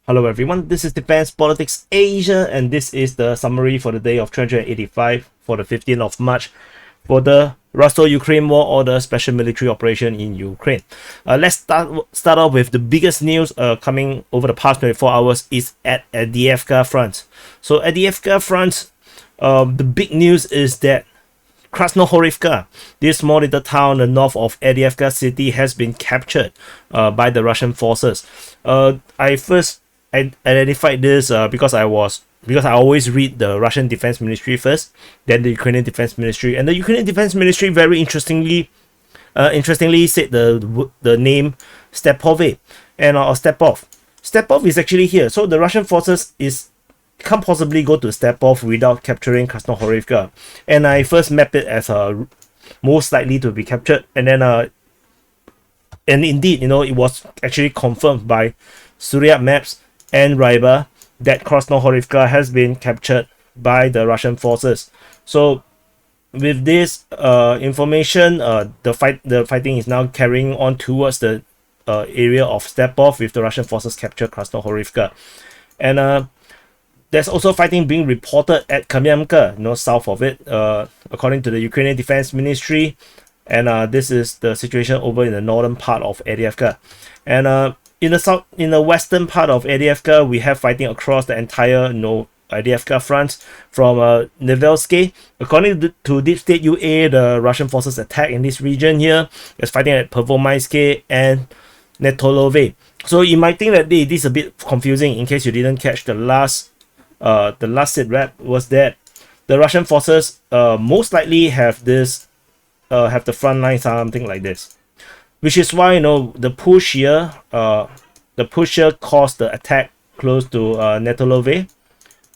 Hello everyone, this is Defense Politics Asia, and this is the summary for the day of 385 for the 15th of March for the Russo-Ukraine War or the Special Military Operation in Ukraine. Let's start off with the biggest news coming over the past 24 hours is at Avdiivka Front. So at Avdiivka Front, the big news is that Krasnohorivka, this small little town in the north of Avdiivka city, has been captured by the Russian forces. I first identified this because I always read the Russian Defense Ministry first, then the Ukrainian Defense Ministry, and the Ukrainian Defense Ministry very interestingly said the name Stepove and Stepov. Stepov is actually here, so the Russian forces can't possibly go to Stepov without capturing Krasnohorivka, and I first mapped it as most likely to be captured, and then and indeed, it was actually confirmed by Surya Maps and Ryba that Krasnohorivka has been captured by the Russian forces. So with this information, the fighting is now carrying on towards the area of Stepov, with the Russian forces capture Krasnohorivka. And there's also fighting being reported at Kupiansk, south of it, according to the Ukrainian Defense Ministry. And this is the situation over in the northern part of Avdiivka. And in the western part of Avdiivka, we have fighting across the entire Avdiivka front from Nevelsky. According to Deep State UA, the Russian forces attack in this region here. It's fighting at Pervomaisky and Netolove. So you might think that this is a bit confusing. In case you didn't catch the last SITREP, was that the Russian forces most likely have the front line something like this, which is why the push here caused the attack close to Netolove,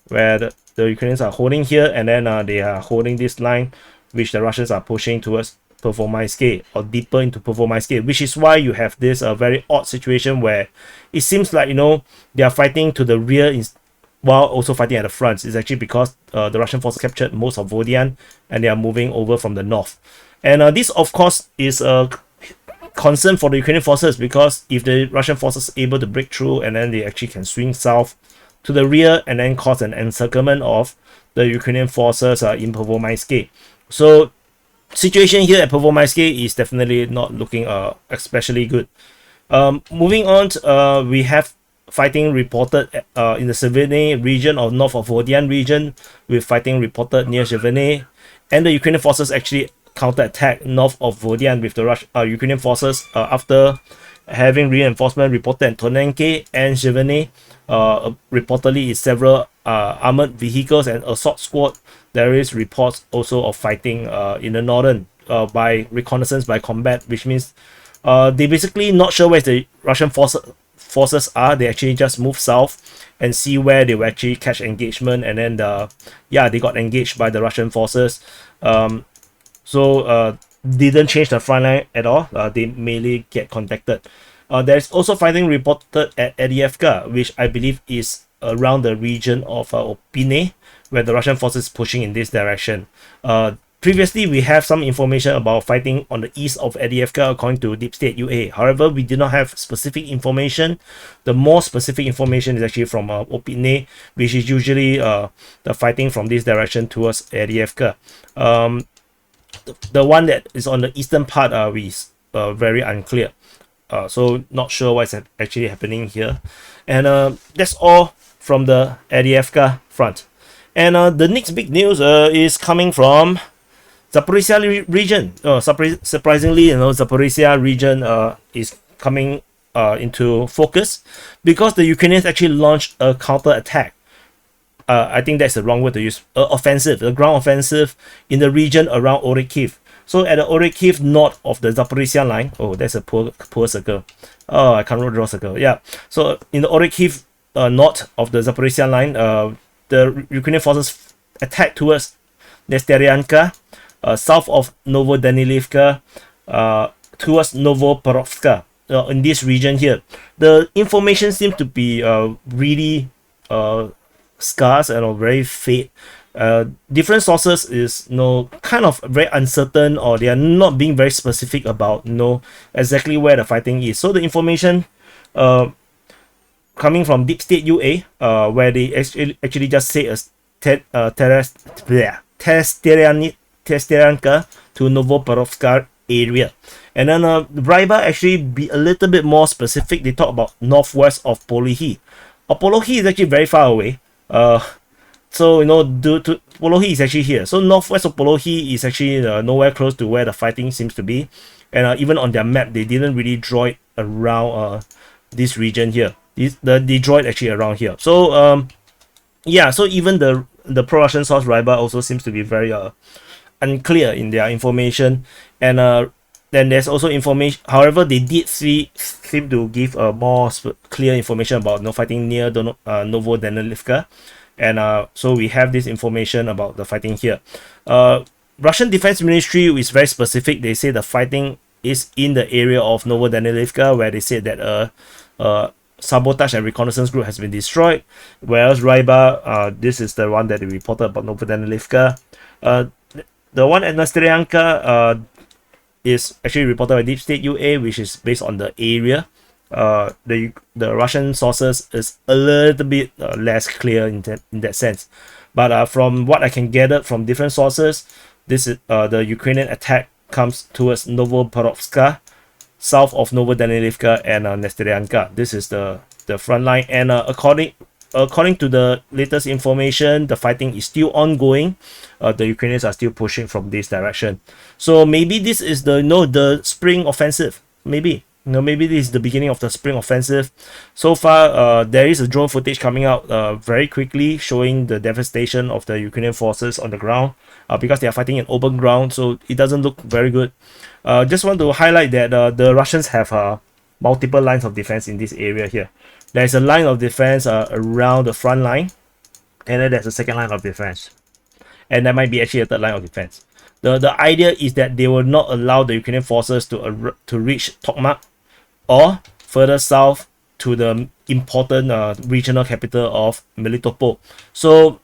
where the Ukrainians are holding here, and then they are holding this line which the Russians are pushing towards Pervomaisky or deeper into Pervomaisky, which is why you have this very odd situation where it seems like they are fighting to the rear while also fighting at the front. It's actually because the Russian forces captured most of Vodian and they are moving over from the north. And this, of course, is a concern for the Ukrainian forces, because if the Russian forces are able to break through, and then they actually can swing south to the rear and then cause an encirclement of the Ukrainian forces in Pervomaisky. So situation here at Pervomaisky is definitely not looking especially good. Moving on, we have fighting reported in the Siversk region or north of Vodian region, with fighting reported near Siversk, and the Ukrainian forces actually counter-attack north of Vodian with the Ukrainian forces after having reinforcement reported in Tonenke and Siversk. Reportedly is several armored vehicles and assault squad. There is reports also of fighting in the northern by reconnaissance by combat, which means they basically not sure where the Russian forces are. They actually just move south and see where they will actually catch engagement, and then they got engaged by the Russian forces. So didn't change the front line at all. They mainly get contacted. There's also fighting reported at Avdiivka, which I believe is around the region of Opine, where the Russian forces pushing in this direction. Previously, we have some information about fighting on the east of Avdiivka according to Deep State UA. However, we did not have specific information. The more specific information is actually from Opine, which is usually the fighting from this direction towards Avdiivka. The one that is on the eastern part is very unclear. So not sure what's actually happening here. And that's all from the Avdiivka front. And the next big news is coming from Zaporizhzhia region. Surprisingly, Zaporizhzhia region is coming into focus because the Ukrainians actually launched a counter attack. I think that's the wrong word to use. Offensive, the ground offensive in the region around Orikhiv. So at the Orikhiv north of the Zaporizhzhia line, that's a poor circle. I can't draw a circle. Yeah. So in the Orikhiv north of the Zaporizhzhia line, the Ukrainian forces attacked towards Nesteryanka, south of Novodanilivka, towards Novoporovska. In this region here, the information seems to be really scarce and very fake. Different sources is kind of very uncertain, or they are not being very specific about exactly where the fighting is. So the information coming from Deep State UA, where they actually just say a Testeryanka to Novoperovsk area. And then Ryba actually be a little bit more specific. They talk about northwest of Orikhiv. Orikhiv is actually very far away. So, you know, Orikhiv is actually here. So northwest of Orikhiv is actually nowhere close to where the fighting seems to be. And even on their map, they didn't really draw it around this region here. They draw it actually around here. So, yeah, so even the pro-Russian source Ryba also seems to be very unclear in their information. And then there's also information, however, they did seem to give more clear information about fighting near Novodanilivka. And so we have this information about the fighting here. Russian Defense Ministry is very specific. They say the fighting is in the area of Novodanilivka, where they said that sabotage and reconnaissance group has been destroyed. Whereas Ryba, this is the one that they reported about Novodanilivka. The one at Nesteryanka is actually reported by Deep State UA, which is based on the area. The Russian sources is a little bit less clear in that sense. But from what I can gather from different sources, this is the Ukrainian attack comes towards Novoperovsk, south of Novodanilivka and Nesteryanka. This is the front line, and according to the latest information, the fighting is still ongoing. The Ukrainians are still pushing from this direction. So maybe this is the spring offensive. Maybe this is the beginning of the spring offensive. So far, there is a drone footage coming out very quickly showing the devastation of the Ukrainian forces on the ground because they are fighting in open ground. So it doesn't look very good. Just want to highlight that the Russians have multiple lines of defense in this area here. There's a line of defense around the front line, and then there's a second line of defense, and there might be actually a third line of defense. The idea is that they will not allow the Ukrainian forces to reach Tokmak or further south to the important regional capital of Melitopol. So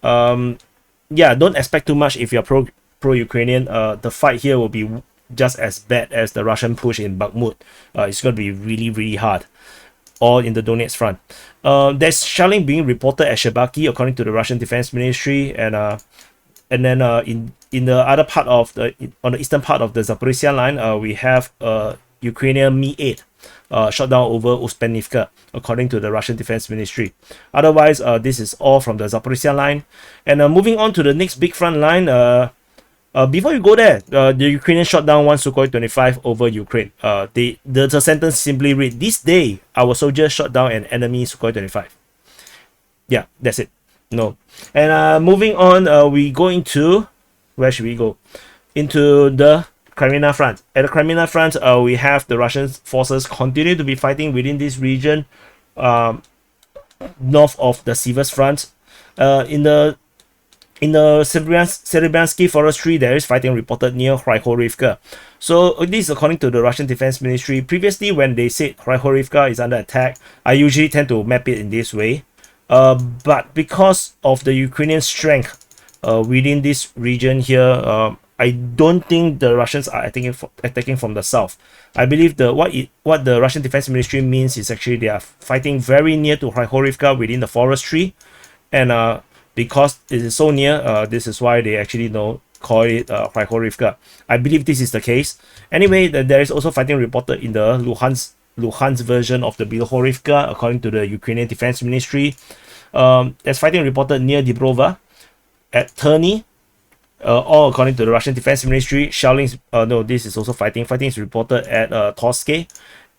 yeah, don't expect too much if you're pro-Ukrainian. The fight here will be just as bad as the Russian push in Bakhmut. It's going to be really, really hard. Or in the Donetsk Front. There's shelling being reported at Shebaki, according to the Russian Defense Ministry, and then in the other part of on the eastern part of the Zaporizhzhia line, we have Ukrainian Mi-8 shot down over Uspenivka, according to the Russian Defense Ministry. Otherwise, this is all from the Zaporizhzhia line. And moving on to the next big front line, before you go there, the Ukrainians shot down one Sukhoi 25 over Ukraine. The sentence simply read, "This day, our soldiers shot down an enemy Sukhoi 25. Yeah, that's it. No. And moving on, we go into, where should we go? Into the Kreminna Front. At the Kreminna Front, we have the Russian forces continue to be fighting within this region, north of the Siversk Front. In the Serebransky forestry, there is fighting reported near Krasnohorivka. So this is according to the Russian Defense Ministry. Previously, when they said Krasnohorivka is under attack, I usually tend to map it in this way. But because of the Ukrainian strength within this region here, I don't think the Russians are attacking from the south. I believe what the Russian Defense Ministry means is actually they are fighting very near to Krasnohorivka within the forestry, and because it is so near, this is why they actually call it Krasnohorivka. I believe this is the case. Anyway, there is also fighting reported in the Luhansk version of the Bilohorivka, according to the Ukrainian Defense Ministry. There's fighting reported near Dibrova, at Terny, all according to the Russian Defense Ministry. Shellings, this is also fighting. Fighting is reported at Torske,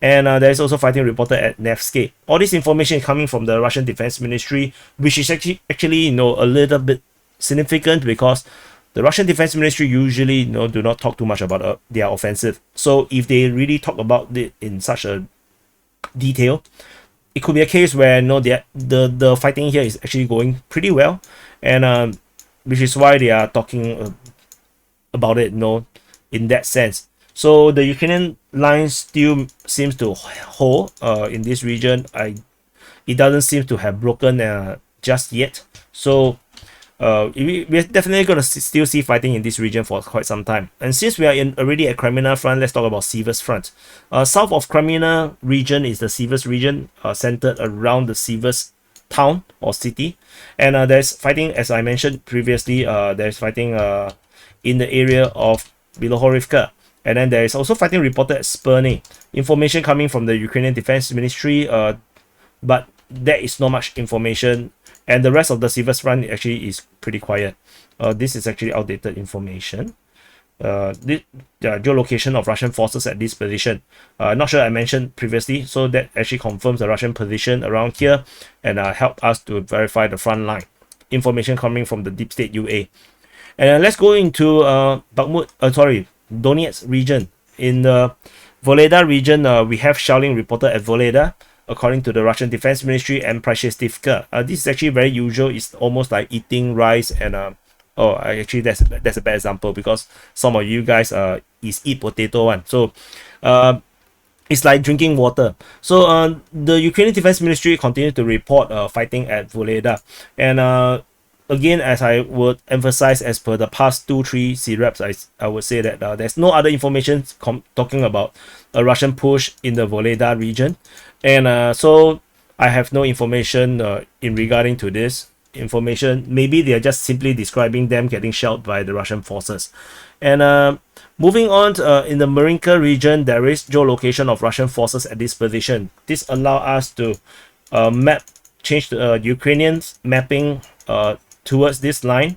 and there is also fighting reported at Nevsky. All this information is coming from the Russian Defense Ministry, which is actually a little bit significant because the Russian Defense Ministry usually do not talk too much about their offensive. So if they really talk about it in such a detail, it could be a case where the fighting here is actually going pretty well, and which is why they are talking about it in that sense. So the Ukrainian line still seems to hold in this region. It doesn't seem to have broken just yet. So we're definitely going to still see fighting in this region for quite some time. And since we are already at Kreminna Front, let's talk about Siversk Front. South of Kreminna region is the Siversk region, centered around the Siversk town or city. And there's fighting, as I mentioned previously, there's fighting in the area of Bilohorivka. And then there is also fighting reported at Spurny. Information coming from the Ukrainian Defense Ministry, but there is not much information. And the rest of the Siversk Front actually is pretty quiet. This is actually outdated information. The geolocation of Russian forces at this position. Not sure I mentioned previously, so that actually confirms the Russian position around here and help us to verify the front line. Information coming from the Deep State UA. And let's go into Donetsk region. In the Vuhledar region, we have shelling reported at Vuhledar, according to the Russian Defense Ministry and Prashestivka. This is actually very usual. It's almost like eating rice and actually that's a bad example because some of you guys eat potato one. So it's like drinking water. So the Ukrainian Defense Ministry continued to report fighting at Vuhledar. And again, as I would emphasize, as per the past 2-3 SITREPs, I would say that there's no other information talking about a Russian push in the Vuhledar region. And so I have no information in regarding to this information. Maybe they are just simply describing them getting shelled by the Russian forces. And moving on in the Marinka region, there is geolocation of Russian forces at this position. This allow us to change the Ukrainian mapping towards this line.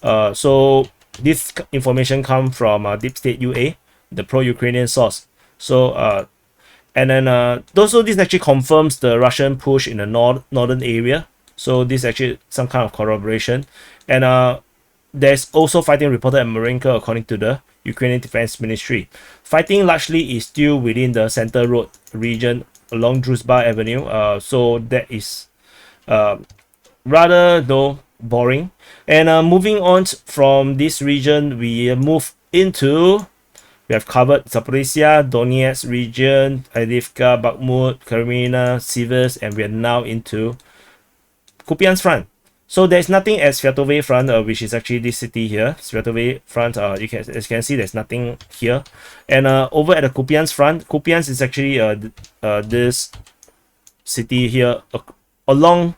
So this information come from Deep State UA, the pro-Ukrainian source. So and then also this actually confirms the Russian push in the northern area. So this is actually some kind of corroboration. And there's also fighting reported at Marinka, according to the Ukrainian Defense Ministry. Fighting largely is still within the Center Road region along Druzhba Avenue. So that is rather though boring. And moving on from this region, we move into, we have covered Zaporizhzhia, Donetsk region, Avdiivka, Bakhmut, Kreminna, Siversk, and we are now into Kupyansk Front. So there's nothing at Sviatove Front, which is actually this city here. Sviatove Front, as you can see, there's nothing here. And over at the Kupiansk Front, Kupiansk is actually this city here along.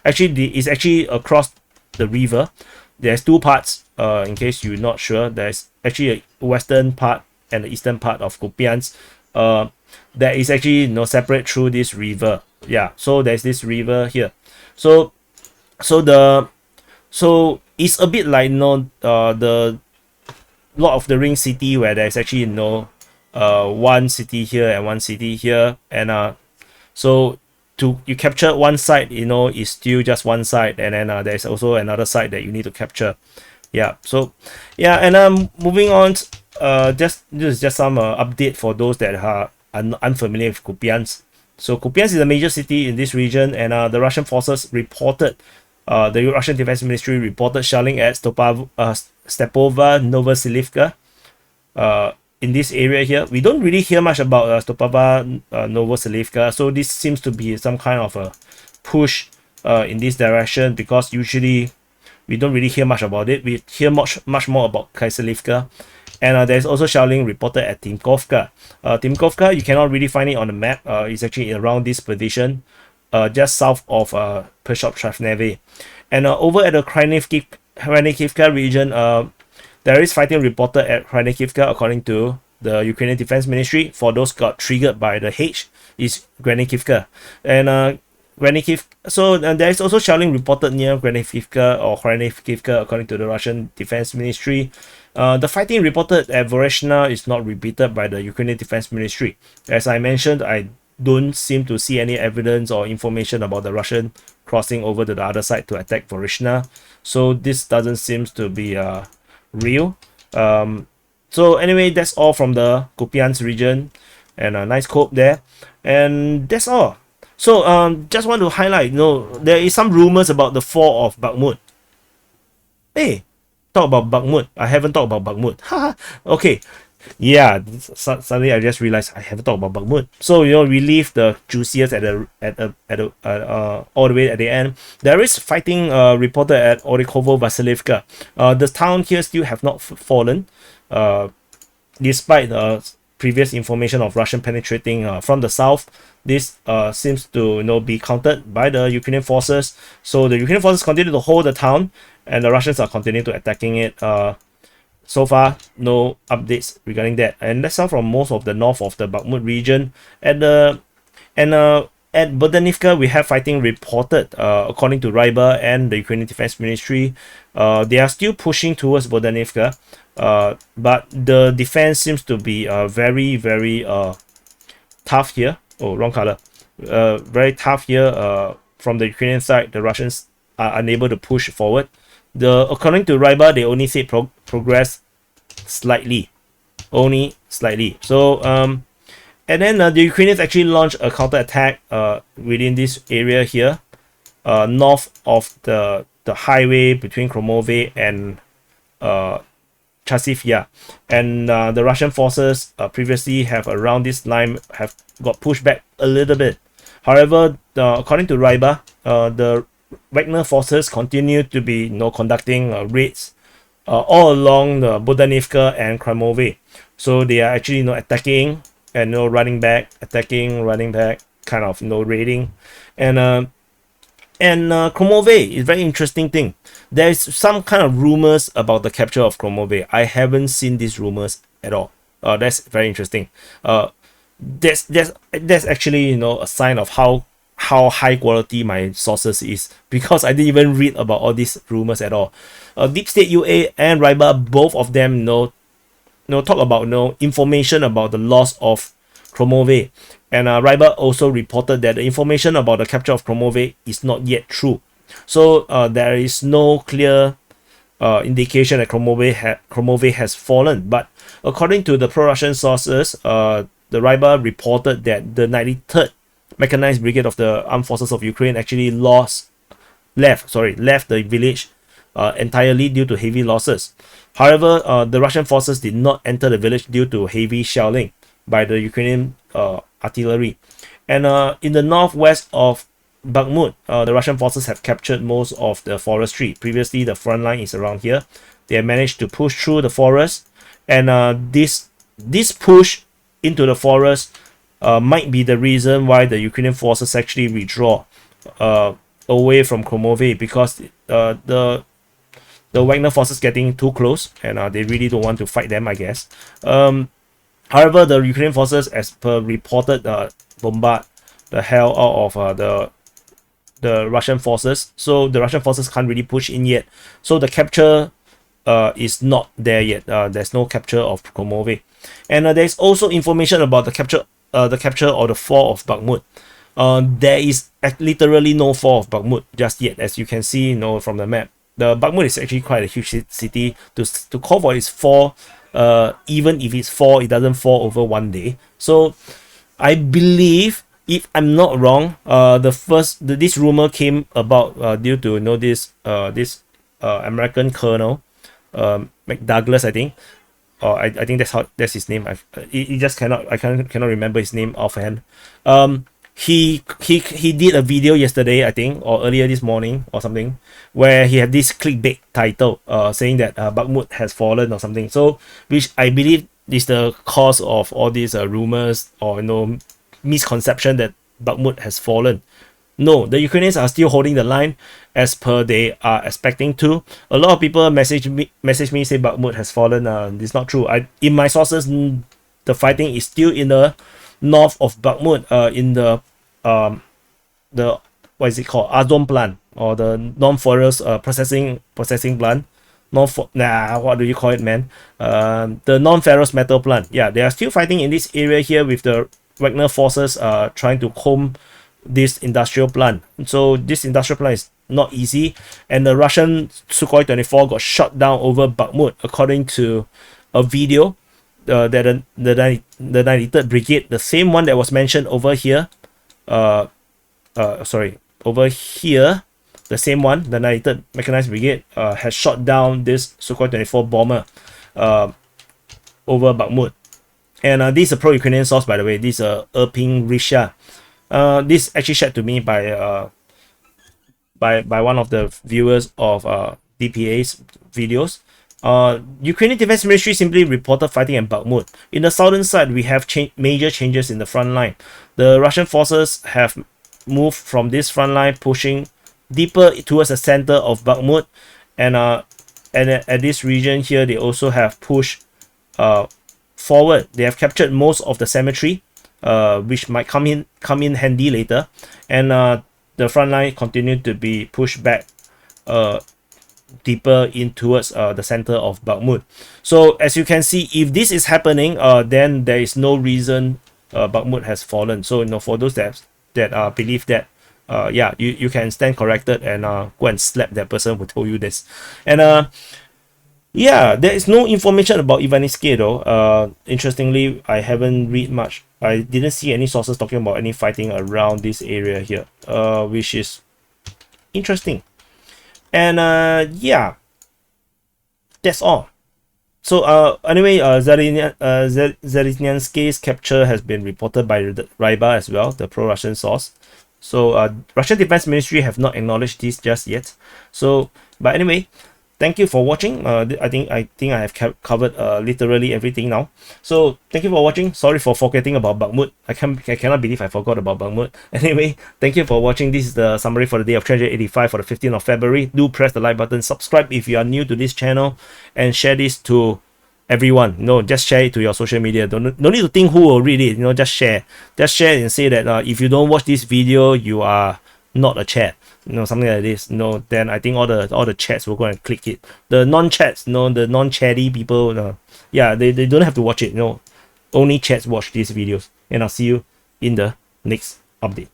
Actually, it's actually across the river. There's two parts. In case you're not sure, there's actually a western part and the eastern part of Kupiansk. That is actually separate through this river. Yeah. So there's this river here. So it's a bit like the Lord of the Rings city, where there's actually one city here and one city here, and so you capture one side, is still just one side, and then there's also another side that you need to capture. Yeah. So yeah, and moving on, this is just some update for those that are unfamiliar with Kupiansk. So Kupiansk is a major city in this region, and the Russian forces reported, the Russian Defense Ministry reported shelling at Stepova Novoselivka. In this area here, we don't really hear much about Stepova Novoselivka, so this seems to be some kind of a push in this direction, because usually we don't really hear much about it. We hear much more about Kaiserlivka. And there's also shelling reported at Timkovka. Timkovka, you cannot really find it on the map. It's actually around this position, just south of Pershop-Travneve. And over at the Krasnohorivka region, there is fighting reported at Krasnohorivka, according to the Ukrainian Defense Ministry. For those got triggered by the H, is Krasnohorivka. And so there is also shelling reported near Krasnohorivka, according to the Russian Defense Ministry. The fighting reported at Voreshna is not repeated by the Ukrainian Defense Ministry. As I mentioned, I don't seem to see any evidence or information about the Russian crossing over to the other side to attack Voreshna. So this doesn't seem to be real. So anyway, that's all from the Kupiansk region, and a nice quote there. And that's all. So just want to highlight, there is some rumors about the fall of Bakhmut. Hey, talk about Bakhmut. I haven't talked about Bakhmut. Okay. Yeah, suddenly I just realized I haven't talked about Bakhmut. So we leave the juiciest all the way at the end. There is fighting reported at Orikhovo Vasilivka. The town here still have not fallen, despite the previous information of Russian penetrating from the south. This seems to be countered by the Ukrainian forces. So the Ukrainian forces continue to hold the town, and the Russians are continuing to attacking it. So far, no updates regarding that. And that's all from most of the north of the Bakhmut region. At Bodanivka, we have fighting reported, according to Ryber and the Ukrainian Defense Ministry. They are still pushing towards Bodanivka, but the defense seems to be very, very tough here. Oh, wrong color. Very tough here. From the Ukrainian side, the Russians are unable to push forward. According to Ryber, they only say progress slightly, only slightly. So and then the Ukrainians actually launched a counterattack within this area here, north of the highway between Khromove and Chasivya, and the Russian forces previously have around this line have got pushed back a little bit. However, according to Ryber, the Wagner forces continue to be conducting raids all along the Bodanivka and Khromove. So they are actually attacking and running back, attacking, running back, kind of raiding. And Khromove is a very interesting thing. There is some kind of rumors about the capture of Khromove. I haven't seen these rumors at all. That's very interesting. That's actually a sign of how high quality my sources is, because I didn't even read about all these rumors at all. Deep State UA and Ryber, both of them talk about information about the loss of Khromove, and Ryber also reported that the information about the capture of Khromove is not yet true. So there is no clear indication that Khromove has fallen. But according to the pro-Russian sources, the Ryber reported that the 93rd Mechanized Brigade of the Armed Forces of Ukraine actually left the village entirely due to heavy losses. However, the Russian forces did not enter the village due to heavy shelling by the Ukrainian artillery. And in the northwest of Bakhmut, the Russian forces have captured most of the forestry. Previously, the front line is around here. They have managed to push through the forest, and this push into the forest might be the reason why the Ukrainian forces actually withdraw away from Khromove, because the Wagner forces getting too close, and they really don't want to fight them, I guess. However, the Ukrainian forces, as per reported, bombard the hell out of the Russian forces. So the Russian forces can't really push in yet. So the capture is not there yet. There's no capture of Khromove, and there's also information about the capture or the fall of Bakhmut. There is literally no fall of Bakhmut just yet, as you can see, from the map. The Bakhmut is actually quite a huge city. To call for its fall, even if it's fall, it doesn't fall over one day. So I believe, if I'm not wrong, this rumor came about due to this American colonel, McDouglas, I think. I think that's his name. I cannot remember his name offhand. He did a video yesterday, I think, or earlier this morning or something, where he had this clickbait title saying that Bakhmut has fallen or something. So, which I believe is the cause of all these rumors or misconception that Bakhmut has fallen. No, the Ukrainians are still holding the line as per they are expecting to. A lot of people message me say Bakhmut has fallen. It's not true. In my sources, the fighting is still in the north of Bakhmut, in the what is it called, Azom plant, or the non-ferrous processing plant. What do you call it, man? The non-ferrous metal plant. Yeah, they are still fighting in this area here with the Wagner forces trying to comb this industrial plant. So this industrial plant is not easy, and the Russian Sukhoi 24 got shot down over Bakhmut, according to a video that the 93rd Brigade, the same one that was mentioned over here, over here, the same one, the 93rd Mechanized Brigade, has shot down this Sukhoi 24 bomber. over Bakhmut. And this is a pro-Ukrainian source, by the way. This is Zaporizhzhia. This actually shared to me by one of the viewers of DPA's videos. Ukrainian Defense Ministry simply reported fighting at Bakhmut. In the southern side, we have major changes in the front line. The Russian forces have moved from this front line, pushing deeper towards the center of Bakhmut, and at this region here, they also have pushed forward. They have captured most of the cemetery, which might come in handy later, and the front line continued to be pushed back deeper in towards the center of Bakhmut. So as you can see, if this is happening, then there is no reason Bakhmut has fallen. So for those that believe that, yeah, you can stand corrected and go and slap that person who told you this. And yeah, there is no information about Ivaniske though. Interestingly, I haven't read much. I didn't see any sources talking about any fighting around this area here, which is interesting. And yeah, that's all. So anyway, Zaporizhzhia's capture has been reported by Ryba as well, the pro-Russian source. So Russian Defense Ministry have not acknowledged this just yet. So, but anyway, thank you for watching. I think I have covered literally everything now. So thank you for watching. Sorry for forgetting about Bakhmut. I cannot believe I forgot about Bakhmut. Anyway, thank you for watching. This is the summary for the day of 385 for the 15th of February. Do press the like button, subscribe if you are new to this channel, and share this to everyone. Just share it to your social media. Don't need to think who will read it. Just share. Just share and say that if you don't watch this video, you are not a chat. Something like this. Then I think all the chats will go and click it. The non-chats, the non-chatty people, yeah, they don't have to watch it. Only chats watch these videos. And I'll see you in the next update.